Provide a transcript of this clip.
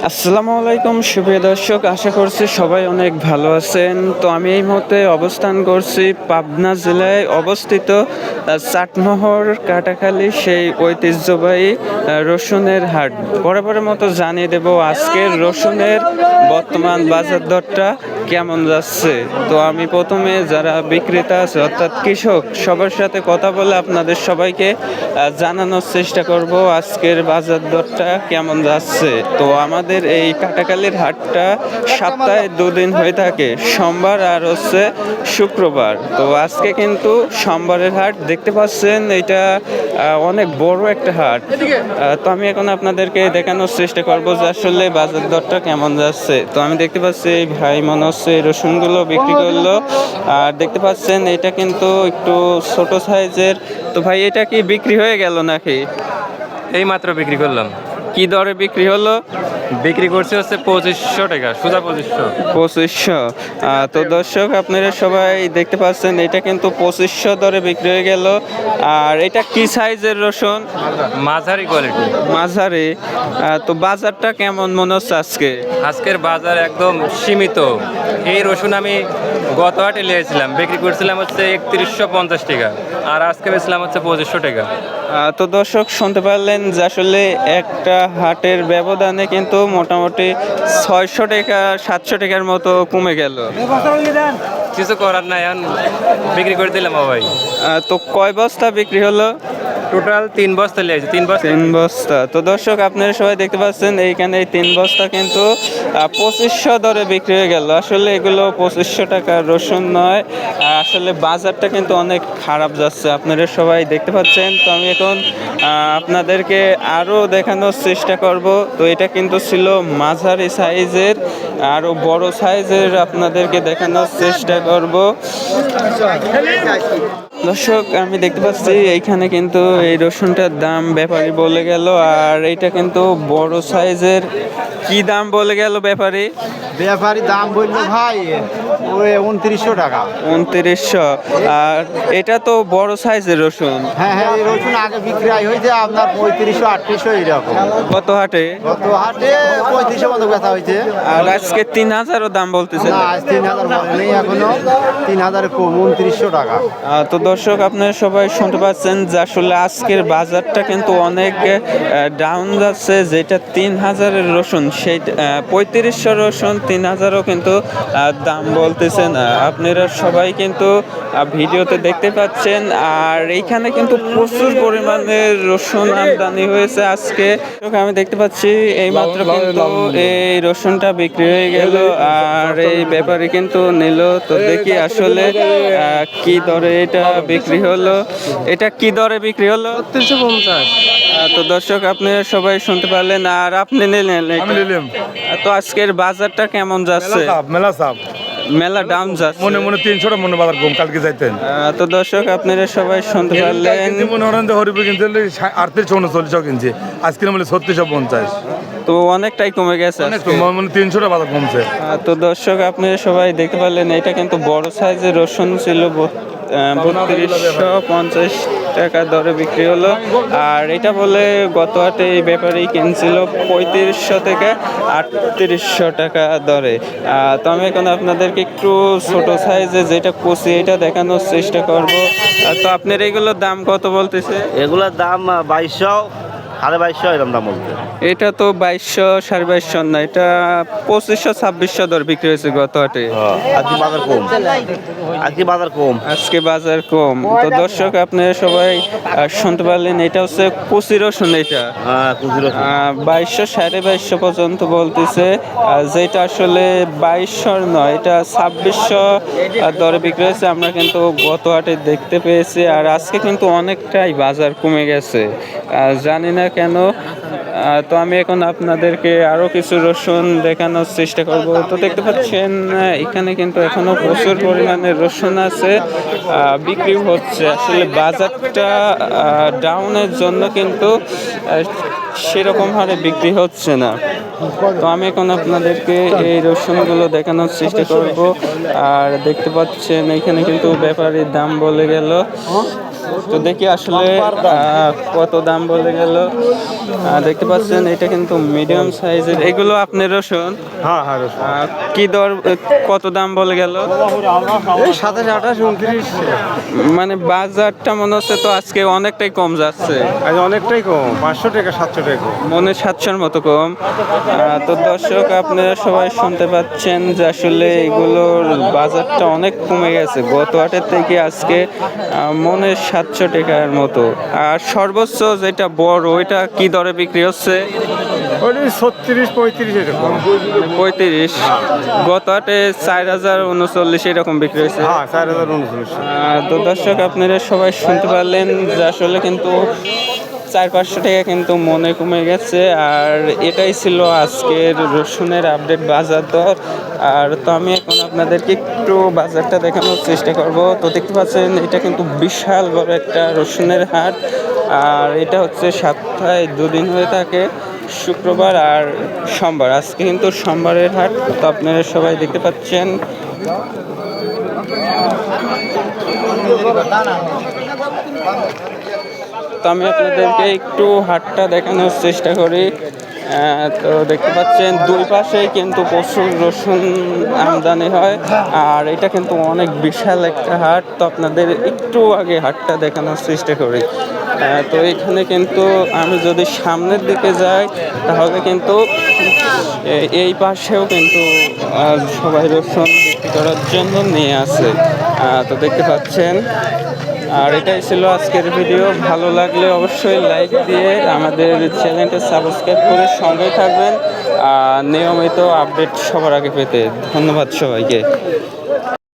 আসসালামু আলাইকুম সুপ্রিয় দর্শক, আশা করছি সবাই অনেক ভালো আছেন। তো আমি এই মুহূর্তে অবস্থান করছি পাবনা জেলায় অবস্থিত চাটমোহর কাটাখালী সেই ঐতিহ্যবাহী রসুনের হাট। বরাবরের মতো জানিয়ে দেব আজকের রসুনের বর্তমান বাজার দরটা কেমন যাচ্ছে। তো আমি প্রথমে যারা বিক্রেতা আছে অর্থাৎ কৃষক সবার সাথে কথা বলে আপনাদের সবাইকে জানানোর চেষ্টা করব আজকের বাজার দরটা কেমন যাচ্ছে। তো আমাদের এই কাটাখালীর হাটটা সপ্তাহে দুদিন হয়ে থাকে, সোমবার আর হচ্ছে শুক্রবার। তো আজকে কিন্তু সোমবারের হাট দেখতে পাচ্ছেন, এটা অনেক বড় একটা হাট। তো আমি এখন আপনাদেরকে দেখানোর চেষ্টা করব যে আসলে বাজার দরটা কেমন যাচ্ছে। তো আমি দেখতে পাচ্ছি এই ভাই মনে হচ্ছে এই রসুনগুলো বিক্রি করলো, আর দেখতে পাচ্ছেন এটা কিন্তু একটু ছোট সাইজের। তো ভাই এটা কি বিক্রি হয়ে গেল নাকি? এই মাত্র বিক্রি করলাম। কি দরে বিক্রি হলো? বিক্রি করছে হচ্ছে 2500 টাকা, সোজা 2500। 2500। তো দর্শক আপনারা সবাই দেখতে পাচ্ছেন এটা কিন্তু 2500 দরে বিক্রি হয়ে গেল। আর এটা কি সাইজের রসুন? মাঝারি কোয়ালিটি। মাঝারি। তো বাজারটা কেমন মনে হচ্ছে আজকে? আজকের বাজার একদম সীমিত। এই রসুন আমি গত হাটে নিয়েছিলাম, বিক্রি করছিলাম হচ্ছে 3150 টাকা, আর আজকে বেচলাম হচ্ছে 2500 টাকা। তো দর্শক শুনতে পারলেন যে আসলে একটা হাটের ব্যবধানে কিন্তু মোটামুটি 600 টাকা 700 টাকার মতো কমে গেল। কিছু করার নাই, এখন বিক্রি করে দিলাম ভাই। তো কয় বস্তা বিক্রি হলো? টোটাল 3 বস্তা নিয়েছি, 3 বস্তা। 3 বস্তা। তো দর্শক আপনারা সবাই দেখতে পাচ্ছেন এইখানে এই 3 বস্তা কিন্তু 2500 দরে বিক্রি হয়ে গেল। আসলে এগুলো 2500 টাকার রসুন নয়, আসলে বাজারটা কিন্তু অনেক খারাপ যাচ্ছে, আপনারা সবাই দেখতে পাচ্ছেন। তো আমি এখন আপনাদেরকে আরও দেখানোর চেষ্টা করব। তো এটা কিন্তু ছিল মাঝারি সাইজের, আরও বড় সাইজের আপনাদেরকে দেখানোর চেষ্টা করব। দর্শক আমি দেখতে পাচ্ছি এইখানে কিন্তু এই রসুনটার দাম ব্যাপারী বলে গেল, আর এটা কিন্তু বড় সাইজের। কি দাম বলে গেল ব্যাপারী? ব্যাপারী দাম বললো ভাই ওই 2900 টাকা। 2900। আর এটা তো বড় সাইজের রসুন। হ্যাঁ হ্যাঁ, এই রসুন আগে বিক্রি হয়েছে আপনার 3500 3800 এইরকম। কত হাটে? গত হাটে 3500 মতো বেচা হয়েছে। আর আজকে 3000 দাম বলতেছে। না, আজ 3000 বলে নেই, এখনো 3000 কম, 2900 টাকা। তো দর্শক আপনারা সবাই শুনতে পাচ্ছেন যে আসলে আজকের বাজারটা কিন্তু অনেক ডাউন যাচ্ছে। যেটা 3000-এর রসুন সেই 3500 রসুন 3000ও কিন্তু দাম বলতেছেন। আপনারা সবাই কিন্তু ভিডিওতে দেখতে পাচ্ছেন। আর এইখানে কিন্তু প্রচুর পরিমাণে রসুন আমদানি হয়েছে আজকে। আমি দেখতে পাচ্ছি এইমাত্র কিন্তু এই রসুনটা বিক্রি হয়ে গেল, আর এই ব্যাপারে কিন্তু নিল। তো দেখি আসলে কি দরে এটা বিক্রি হলো। এটা কি দরে বিক্রি হলো? 3650। তো দর্শক আপনারা সবাই শুনতে পারলেন, আর আপনি নিলেন। আমি নিলাম। তো আজকের বাজারটা কেমন যাচ্ছে? মেলা সাপ মেলা ডাউন যাচ্ছে। মনে মনে 300 মনে বাজার কম কালকে যাইতেন। তো দর্শক আপনারা সবাই শুনতে পারলেন। মনে হরেন যে হরিপুর কিনতে 3839 কিনছে, আজকে মনে 3650। তো অনেকটাই কমে গেছে আজকে। মনে 300 বাজার কমছে। তো দর্শক আপনারা সবাই দেখতে পারলেন, এটা কিন্তু বড় সাইজের রসুন ছিল 3250 টাকা দরে বিক্রি হলো। আর এটা বলে গত হাটে এই ব্যাপারেই কিনছিল 3500 থেকে 3800 টাকা দরে। তো আমি এখন আপনাদেরকে একটু ছোট সাইজে যেটা কচি এটা দেখানোর চেষ্টা করব। তো আপনার এগুলোর দাম কত বলতেছে? এগুলোর দাম 2200 2250 এরকম দাম বলতে। এটা তো 2200 2250 না, এটা 2500 2600 দর বিক্রি হয়েছে গত হাটে। আজকে বাজার কম, আজকে বাজার কম। আজকে বাজার কম। তো দর্শক আপনারা সবাই শুনতে পারলেন, এটা হচ্ছে কচি রসুন। এটা 2200 2250 পর্যন্ত বলতেছে, যেটা আসলে 2200 নয়, এটা 2600 দরে বিক্রি হয়েছে। আমরা কিন্তু গত হাটে দেখতে পেয়েছি। আর আজকে কিন্তু অনেকটাই বাজার কমে গেছে, জানি না কেন। তো আমি এখন আপনাদেরকে আরো কিছু রসুন দেখানোর চেষ্টা করব। তো দেখতে পাচ্ছেন এখানে কিন্তু এখনো প্রচুর পরিমাণে রসুন আছে, বিক্রি হচ্ছে। আসলে বাজারটা ডাউনের জন্য কিন্তু সেরকম হারে বিক্রি হচ্ছে না। তো আমি এখন আপনাদেরকে এই রসুনগুলো দেখানোর চেষ্টা করব। আর দেখতে পাচ্ছেন এখানে কিন্তু ব্যাপারীর দাম বলে গেল তো দেখি আসলে কত দাম বলে গেল। দেখতে পাচ্ছেন এটা কিন্তু মিডিয়াম সাইজের, এগুলো আপনার রসুন। হ্যাঁ হ্যাঁ কি দর, কত দাম বলে গেল? এই 27, 28, 29 মানে বাজারটা মনে হচ্ছে তো আজকে অনেকটাই কম যাচ্ছে, আজ অনেকটাই কম, 500 টাকা 700 টাকা কম। মনে 700-র মতো কম। তো দর্শক আপনারা সবাই শুনতে পাচ্ছেন যে আসলে এগুলোর বাজারটা অনেক কমে গেছে গত হাটের থেকে আজকে, মনে 700 টাকার মতো। আর সর্বোচ্চ যেটা বড় ওইটা কি দরে বিক্রি হচ্ছে? ওই 36, 35 এরকম। 35। গত হাটে 4039 এরকম বিক্রি হয়েছে। হ্যাঁ 4039। তো দর্শক আপনারা সবাই শুনতে পারলেন যে আসলে কিন্তু 400-500 টাকা কিন্তু মনে কমে গেছে। আর এটাই ছিল আজকের রসুনের আপডেট বাজার দর। আর তো আমি এখন আপনাদেরকে একটু বাজারটা দেখানোর চেষ্টা করব। তো দেখতে পাচ্ছেন এটা কিন্তু বিশাল বড় একটা রসুনের হাট। আর এটা হচ্ছে সপ্তাহে 2 দিন হয়ে থাকে, শুক্রবার আর সোমবার। আজকে কিন্তু সোমবারের হাট, তো আপনারা সবাই দেখতে পাচ্ছেন। তো আমি আপনাদেরকে একটু হাটটা দেখানোর চেষ্টা করি। তো দেখতে পাচ্ছেন দুই পাশেই কিন্তু প্রচুর রসুন আমদানি হয়। আর এটা কিন্তু অনেক বিশাল একটা হাট, তো আপনাদের একটু আগে হাটটা দেখানোর চেষ্টা করি। তো এখানে কিন্তু আমি যদি সামনের দিকে যাই তাহলে কিন্তু এই পাশেও কিন্তু সবাই রসুন বিক্রি করার জন্য নিয়ে আসে। তো দেখতে পাচ্ছেন। আর এটাই ছিল আজকের ভিডিও। ভালো লাগলে অবশ্যই লাইক দিয়ে আমাদের চ্যানেলটা সাবস্ক্রাইব করে সঙ্গেই থাকবেন নিয়মিত আপডেট সবার আগে পেতে। ধন্যবাদ সবাইকে।